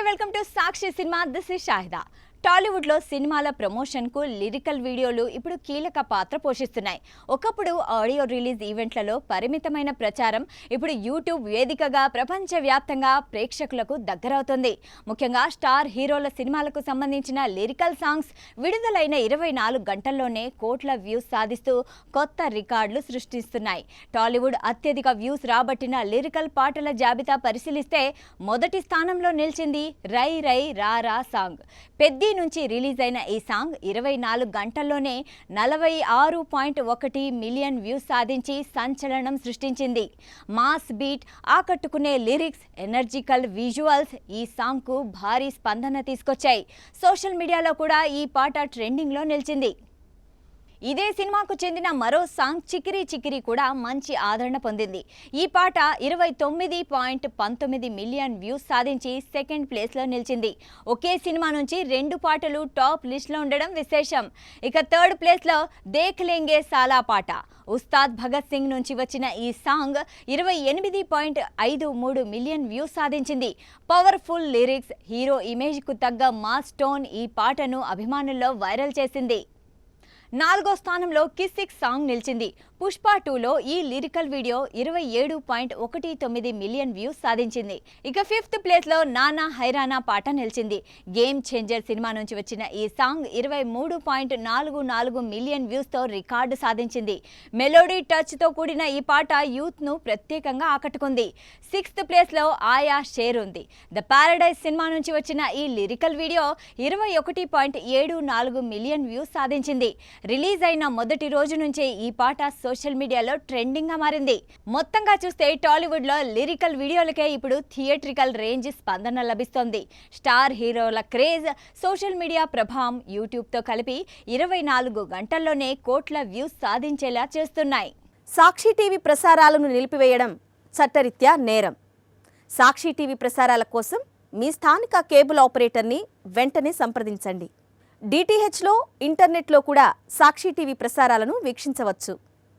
Welcome to Sakshi cinema. This is Shahida. Tollywood లో సినిమాల promotion కు లిరికల్ వీడియోలు ఇప్పుడు కీలక పాత్ర పోషిస్తున్నాయి. ఒకప్పుడు ఆడియో రిలీజ్ ఈవెంట్లలో పరిమితమైన ప్రచారం ఇప్పుడు యూట్యూబ్ వేదికగా ప్రపంచవ్యాప్తంగా ప్రేక్షకులకు దగ్గరవుతుంది. ముఖ్యంగా స్టార్ హీరోల సినిమాలకు సంబంధించిన లిరికల్ సాంగ్స్ విడుదలైన 24 గంటల్లోనే కోట్ల వ్యూస్ సాధిస్తూ కొత్త రికార్డులు సృష్టిస్తున్నాయి. టాలీవుడ్ అత్యధిక వ్యూస్ రాబట్టిన లిరికల్ పాటల జాబితా పరిశీలిస్తే మొదటి స్థానంలో నిలిచింది రై రై రా రా సాంగ్. పెద్ది నుంచి రిలీజ్ అయిన ఈ సాంగ్ 24 గంటల్లోనే 46.1 మిలియన్ వ్యూస్ సాధించి సంచలనం సృష్టించింది. మాస్ బీట్, ఆకట్టుకునే లిరిక్స్, ఎనర్జికల్ విజువల్స్ ఈ సాంగ్కు భారీ స్పందన తీసుకొచ్చాయి. సోషల్ మీడియాలో కూడా ఈ పాట ట్రెండింగ్లో నిలిచింది. ఇదే సినిమాకు చెందిన మరో సాంగ్ చికిరి చికిరి కూడా మంచి ఆదరణ పొందింది. ఈ పాట 29.19 మిలియన్ వ్యూస్ సాధించి సెకండ్ ప్లేస్లో నిలిచింది. ఒకే సినిమా నుంచి 2 పాటలు టాప్ లిస్ట్లో ఉండడం విశేషం. ఇక థర్డ్ ప్లేస్లో దేఖ్ లేంగే సాలా పాట. ఉస్తాద్ భగత్ సింగ్ నుంచి వచ్చిన ఈ సాంగ్ 28.53 మిలియన్ వ్యూస్ సాధించింది. పవర్ఫుల్ లిరిక్స్, హీరో ఇమేజ్కు తగ్గ మాస్ టోన్ ఈ పాటను అభిమానుల్లో వైరల్ చేసింది. 4వ స్థానంలో కిస్సిక్ సాంగ్ నిలిచింది. పుష్ప 2లో ఈ లిరికల్ వీడియో 27.19 మిలియన్ వ్యూస్ సాధించింది. ఇక 5th ప్లేస్లో నానా హైరానా పాట నిలిచింది. గేమ్ చేంజర్ సినిమా నుంచి వచ్చిన ఈ సాంగ్ 23.44 మిలియన్ వ్యూస్తో రికార్డు సాధించింది. మెలోడీ టచ్తో కూడిన ఈ పాట యూత్ను ప్రత్యేకంగా ఆకట్టుకుంది. 6th ప్లేస్లో ఆయా షేర్ ఉంది. ద పారడైజ్ సినిమా నుంచి వచ్చిన ఈ లిరికల్ వీడియో 21.74 మిలియన్ వ్యూస్ సాధించింది. రిలీజ్ అయిన మొదటి రోజు నుంచే ఈ పాట సోషల్ మీడియాలో ట్రెండింగ్ గా మారింది. మొత్తంగా చూస్తే టాలీవుడ్ లో లిరికల్ వీడియోలకే ఇప్పుడు థియేట్రికల్ రేంజ్ స్పందన లభిస్తోంది. స్టార్ హీరోల క్రేజ్, సోషల్ మీడియా ప్రభావం యూట్యూబ్ తో కలిపి 24 గంటల్లోనే కోట్ల వ్యూస్ సాధించేలా చేస్తున్నాయి. సాక్షి టీవీ ప్రసారాలను నిలిపివేయడం చట్టరీత్యా నేరం. సాక్షి టీవీ ప్రసారాల కోసం మీ స్థానిక కేబుల్ ఆపరేటర్ని వెంటనే సంప్రదించండి. డిటిహెచ్లో, ఇంటర్నెట్లో కూడా సాక్షి టీవీ ప్రసారాలను వీక్షించవచ్చు.